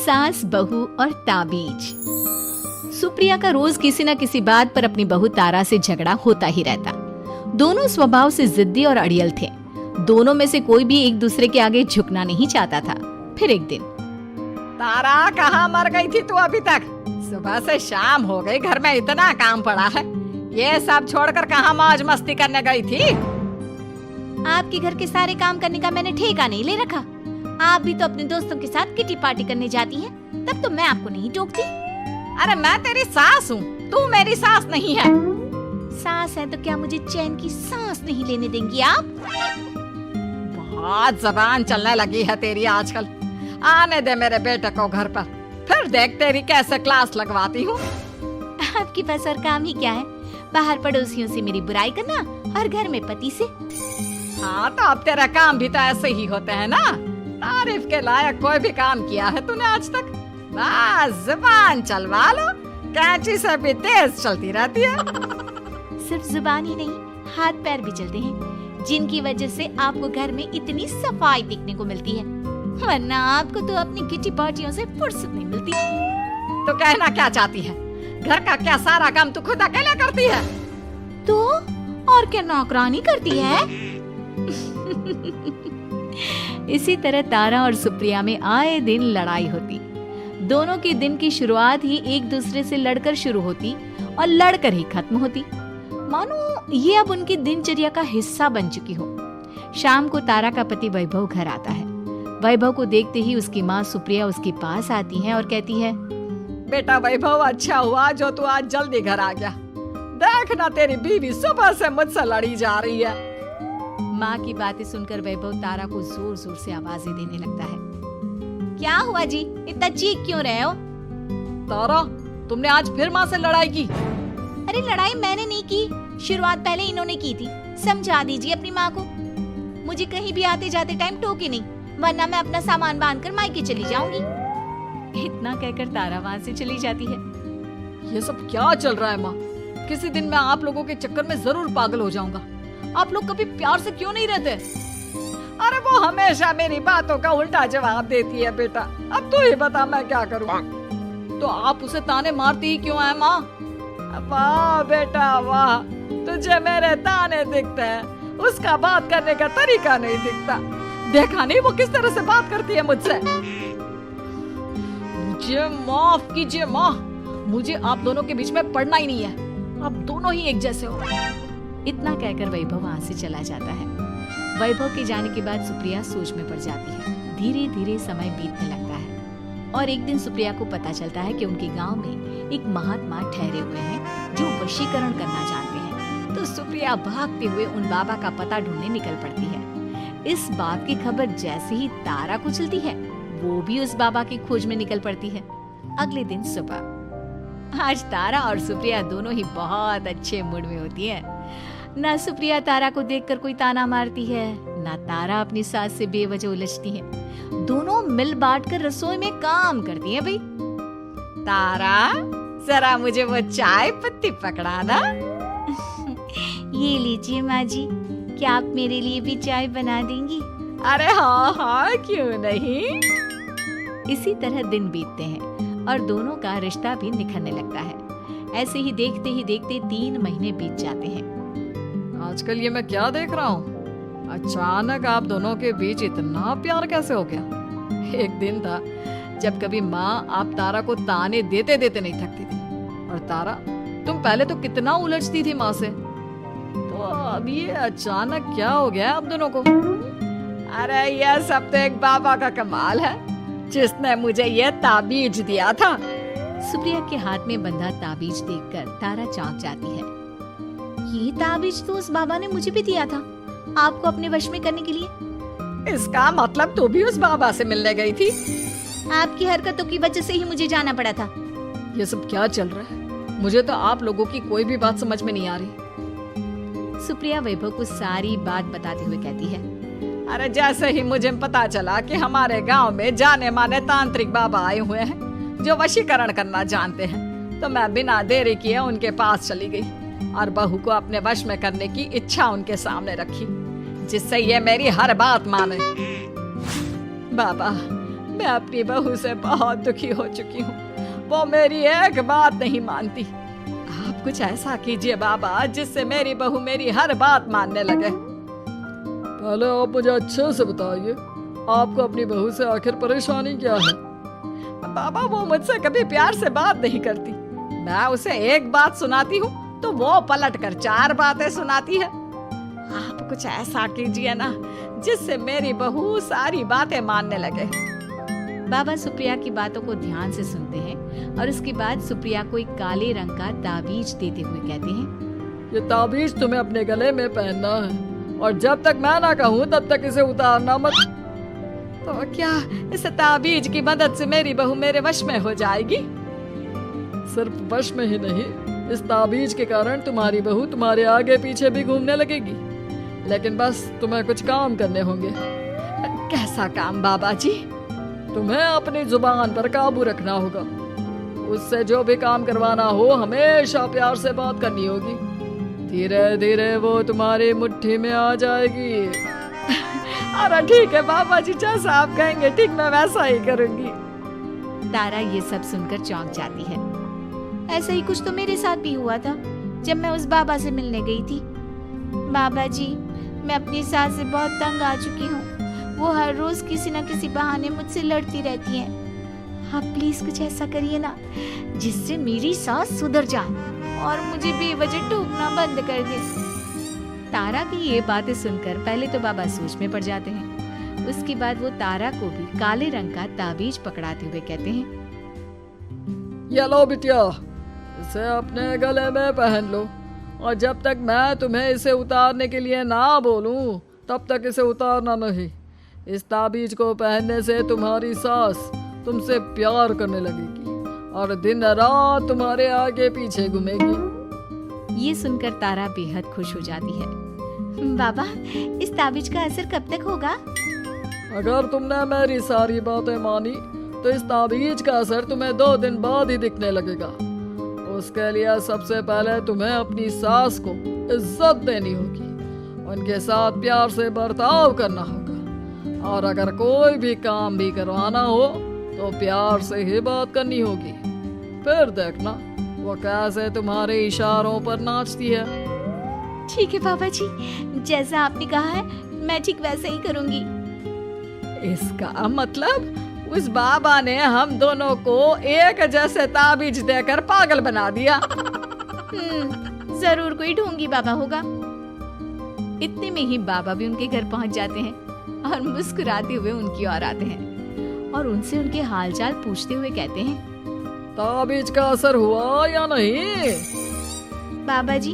सास, बहू और ताबीज। सुप्रिया का रोज किसी न किसी बात पर अपनी बहू तारा से झगड़ा होता ही रहता। दोनों स्वभाव से जिद्दी और अड़ियल थे। दोनों में से कोई भी एक दूसरे के आगे झुकना नहीं चाहता था। फिर एक दिन, तारा कहाँ मर गई थी तू अभी तक? सुबह से शाम हो गई, घर में इतना काम पड़ा है, ये सब छोड़कर कहाँ मौज मस्ती करने गई थी? आपके घर के सारे काम करने का मैंने ठेका नहीं ले रखा। आप भी तो अपने दोस्तों के साथ किटी पार्टी करने जाती हैं, तब तो मैं आपको नहीं टोकती। अरे मैं तेरी सास हूँ, तू मेरी सास नहीं है। सास है तो क्या मुझे चैन की सांस नहीं लेने देंगी आप? बहुत जबान चलने लगी है तेरी आजकल। आने दे मेरे बेटे को घर पर, फिर देख तेरी कैसे क्लास लगवाती हूँ। आपके पास और काम ही क्या है? बाहर पड़ोसियों से मेरी बुराई करना और घर में पति से। हाँ तो अब तेरा काम भी तो ऐसे ही होते हैं ना। तारीफ के लायक कोई भी काम किया है तूने आज तक? बस जुबान चलवा लो, कैंची से भी तेज चलती रहती है। सिर्फ जुबान ही नहीं, हाथ पैर भी चलते हैं, जिनकी वजह से आपको घर में इतनी सफाई देखने को मिलती है, वरना आपको तो अपनी किटी पार्टियों से फुर्सत नहीं मिलती। तो कहना क्या चाहती है? घर का क्या सारा काम तू खुद अकेले करती है? तो और क्या नौकरानी करती है? इसी तरह तारा और सुप्रिया में आए दिन लड़ाई होती। दोनों के दिन की शुरुआत ही एक दूसरे से लड़कर शुरू होती और लड़कर ही खत्म होती, मानो ये अब उनकी दिनचर्या का हिस्सा बन चुकी हो। शाम को तारा का पति वैभव घर आता है। वैभव को देखते ही उसकी माँ सुप्रिया उसके पास आती है और कहती है, बेटा वैभव, अच्छा हुआ जो तू आज जल्दी घर आ गया। देख ना तेरी बीवी सुबह से मुझसे लड़ी जा रही है। माँ की बातें सुनकर वैभव तारा को जोर जोर से आवाजें देने लगता है। क्या हुआ जी, इतना चीख क्यों रहे हो? तारा, तुमने आज फिर माँ से लड़ाई की? अरे लड़ाई मैंने नहीं की, शुरुआत पहले इन्होंने की थी। समझा दीजिए अपनी माँ को। मुझे कहीं भी आते जाते टाइम टोके नहीं, वरना मैं अपना सामान बांधकर मायके चली जाऊंगी। इतना कहकर तारा वहाँ से चली जाती है। ये सब क्या चल रहा है माँ? किसी दिन मैं आप लोगों के चक्कर में जरूर पागल हो जाऊंगा। आप लोग कभी प्यार से क्यों नहीं रहते? अरे वो हमेशा मेरी बातों का उल्टा जवाब देती है बेटा। अब तू ही बता मैं क्या करूं? तो आप उसे ताने मारती ही क्यों है माँ? वाह बेटा वाह, तुझे मेरे ताने दिखते हैं, उसका बात करने का तरीका नहीं दिखता। देखा नहीं वो किस तरह से बात करती है मुझसे। मुझे माफ कीजिए माँ, मुझे आप दोनों के बीच में पड़ना ही नहीं है। आप दोनों ही एक जैसे हो। इतना कहकर वैभव वहाँ से चला जाता है। वैभव के जाने के बाद सुप्रिया सोच में पड़ जाती है। धीरे धीरे समय बीतने लगता है और एक दिन सुप्रिया को पता चलता है कि उनके गांव में एक महात्मा ठहरे हुए हैं जो वशीकरण करना जानते हैं। तो सुप्रिया भागते हुए उन बाबा का पता ढूंढने निकल पड़ती है। इस बात की खबर जैसे ही तारा को चलती है, वो भी उस बाबा की खोज में निकल पड़ती है। अगले दिन सुबह, आज तारा और सुप्रिया दोनों ही बहुत अच्छे मूड में होती है। ना सुप्रिया तारा को देखकर कोई ताना मारती है, ना तारा अपनी सास से बेवजह उलझती है। दोनों मिल बांट कर रसोई में काम करती हैं। भाई तारा, जरा मुझे वो चाय पत्ती पकड़ाना। ये लीजिए माँ जी, क्या आप मेरे लिए भी चाय बना देंगी? अरे हाँ हाँ, क्यों नहीं। इसी तरह दिन बीतते हैं और दोनों का रिश्ता भी निखरने लगता है। ऐसे ही देखते 3 महीने बीत जाते हैं। आजकल ये मैं क्या देख रहा हूँ? अचानक आप दोनों के बीच इतना प्यार कैसे हो गया? एक दिन था जब कभी माँ आप तारा को ताने देते देते नहीं थकती थी, और तारा तुम पहले तो कितना उलझती थी माँ से, तो अब ये अचानक क्या हो गया आप दोनों को? अरे यह सब तो एक बाबा का कमाल है, जिसने मुझे ये ताबीज दिया था। सुप्रिया के हाथ में बंधा ताबीज देखकर तारा चौंक जाती है। ये ताबीज तो उस बाबा ने मुझे भी दिया था, आपको अपने वश में करने के लिए। इसका मतलब तू भी उस बाबा से मिलने गई थी? आपकी हरकतों की वजह से ही मुझे जाना पड़ा था। ये सब क्या चल रहा है? मुझे तो आप लोगों की कोई भी बात समझ में नहीं आ रही। सुप्रिया वैभव को सारी बात बताते हुए कहती है, अरे जैसे ही मुझे पता चला कि हमारे गांव में जाने माने तांत्रिक बाबा आए हुए हैं जो वशीकरण करना जानते हैं, तो मैं बिना देरी किए उनके पास चली गई और बहू को अपने वश में करने की इच्छा उनके सामने रखी, जिससे ये मेरी हर बात माने। बाबा, मैं अपनी बहू से बहुत दुखी हो चुकी हूँ। वो मेरी एक बात नहीं मानती। आप कुछ ऐसा कीजिए बाबा जिससे मेरी बहू मेरी हर बात मानने लगे। पहले आप मुझे अच्छे से बताइए, आपको अपनी बहू से आखिर परेशानी क्या है? बाबा वो मुझसे कभी प्यार से बात नहीं करती। मैं उसे एक बात सुनाती हूँ तो वो पलट कर 4 बातें सुनाती है। आप कुछ ऐसा कीजिए ना जिससे मेरी बहू सारी बातें मानने लगे। बाबा सुप्रिया की बातों को ध्यान से सुनते हैं और उसके बाद सुप्रिया को एक काले रंग का ताबीज देते हुए कहते हैं, ये ताबीज तुम्हें अपने गले में पहनना है और जब तक मैं ना कहूँ तब तक इसे उतारना मत। तो क्या इस ताबीज की मदद से मेरी बहू मेरे वश में हो जाएगी? सिर्फ वश में ही नहीं, इस ताबीज के कारण तुम्हारी बहू तुम्हारे आगे पीछे भी घूमने लगेगी। लेकिन बस तुम्हें कुछ काम करने होंगे। कैसा काम बाबा जी? तुम्हें अपनी जुबान पर काबू रखना होगा। उससे जो भी काम करवाना हो हमेशा प्यार से बात करनी होगी। धीरे धीरे वो तुम्हारी मुट्ठी में आ जाएगी। अरे ठीक है बाबा जी, जैसा आप कहेंगे ठीक मैं वैसा ही करूंगी। तारा ये सब सुनकर चौंक जाती है। ऐसा ही कुछ तो मेरे साथ भी हुआ था जब मैं उस बाबा से मिलने गई थी। बाबा जी, मैं अपनी सास से बहुत तंग आ चुकी हूँ। वो हर रोज किसी न किसी बहाने मुझसे लड़ती रहती हैं। आप प्लीज कुछ ऐसा करिए ना जिससे मेरी सास सुधर जाए और मुझे बेवजह टोकना बंद कर दे। तारा की ये बातें सुनकर पहले तो बाबा सोच में पड़ जाते हैं। उसके बाद वो तारा को भी काले रंग का ताबीज पकड़ाते हुए कहते हैं, ये लो बिटिया, इसे अपने गले में पहन लो और जब तक मैं तुम्हें इसे उतारने के लिए ना बोलूं तब तक इसे उतारना नहीं। इस ताबीज को पहनने से तुम्हारी सास तुमसे प्यार करने लगेगी और दिन रात तुम्हारे आगे पीछे घूमेगी। ये सुनकर तारा बेहद खुश हो जाती है। बाबा, इस ताबीज का असर कब तक होगा? अगर तुमने मेरी सारी बातें मानी तो इस ताबीज का असर तुम्हें 2 दिन बाद ही दिखने लगेगा। उसके लिए सबसे पहले तुम्हें अपनी सास को इज्जत देनी होगी, उनके साथ प्यार से बर्ताव करना होगा और अगर कोई भी काम भी करवाना हो तो प्यार से ही बात करनी होगी। फिर देखना वो कैसे तुम्हारे इशारों पर नाचती है। ठीक है बाबा जी, जैसा आपने कहा है मैं ठीक वैसे ही करूंगी। इसका मतलब उस बाबा ने हम दोनों को एक जैसे ताबीज देकर पागल बना दिया। जरूर कोई ढोंगी बाबा होगा। इतने में ही बाबा भी उनके घर पहुंच जाते हैं और मुस्कुराते हुए उनकी ओर आते हैं और उनसे उनके हालचाल पूछते हुए कहते हैं, ताबीज का असर हुआ या नहीं? बाबा जी,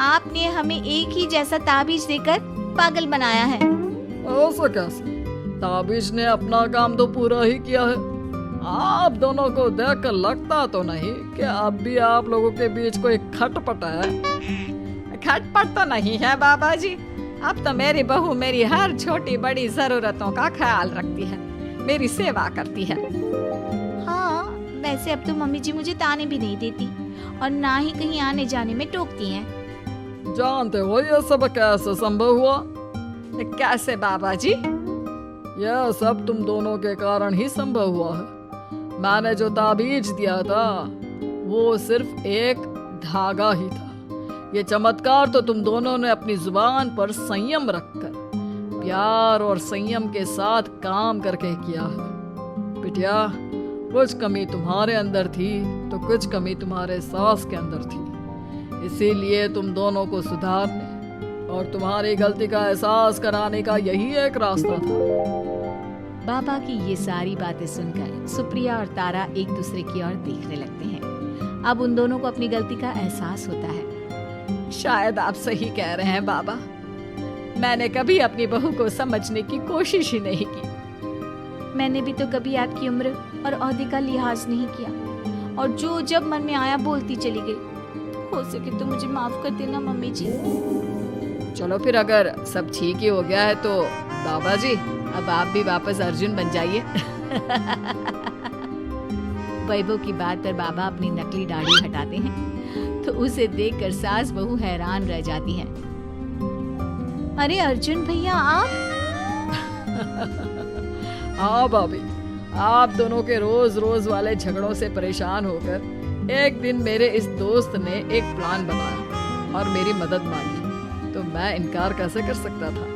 आपने हमें एक ही जैसा ताबीज देकर पागल बनाया है। ऐसा कैसे? ताबीज ने अपना काम तो पूरा ही किया है। आप दोनों को देखकर लगता तो नहीं कि अब भी आप लोगों के बीच कोई खटपट है। खटपट तो नहीं है बाबा जी। अब तो मेरी बहू मेरी हर छोटी बड़ी जरूरतों का ख्याल रखती है, मेरी सेवा करती है। हाँ, वैसे अब तो मम्मी जी मुझे ताने भी नहीं देती और ना ही कहीं आने जाने में टोकती हैं। जानते हो ये सब कैसे संभव हुआ? कैसे बाबा जी? यह सब तुम दोनों के कारण ही संभव हुआ है। मैंने जो ताबीज दिया था वो सिर्फ एक धागा ही था। ये चमत्कार तो तुम दोनों ने अपनी जुबान पर संयम रखकर प्यार और संयम के साथ काम करके किया है। बिटिया, कुछ कमी तुम्हारे अंदर थी तो कुछ कमी तुम्हारे सास के अंदर थी। इसीलिए तुम दोनों को सुधारने और तुम्हारी गलती का एहसास कराने का यही एक रास्ता था। बाबा की ये सारी बातें सुनकर सुप्रिया और तारा एक दूसरे की ओर देखने लगते हैं। अब उन दोनों को अपनी गलती का एहसास होता है। शायद आप सही कह रहे हैं बाबा। मैंने कभी अपनी बहू को समझने की कोशिश ही नहीं की। मैंने भी तो कभी आपकी उम्र और ओहदे का लिहाज नहीं किया और जो जब मन में आया बोलती चली गई। हो सके तो मुझे माफ कर देना मम्मी जी। चलो फिर, अगर सब ठीक ही हो गया है तो बाबा जी अब आप भी वापस अर्जुन बन जाइए। वैभव की बात पर बाबा अपनी नकली दाढ़ी हटाते हैं तो उसे देखकर सास बहू हैरान रह जाती हैं। अरे अर्जुन भैया, आप? हाँ भाभी, आप दोनों के रोज रोज वाले झगड़ों से परेशान होकर एक दिन मेरे इस दोस्त ने एक प्लान बनाया और मेरी मदद मांगी, तो मैं इनकार कैसे कर सकता था।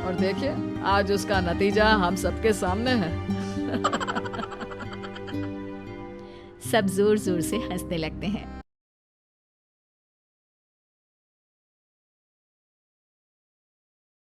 और देखिए आज उसका नतीजा हम सबके सामने है। सब जोर जोर से हंसने लगते हैं।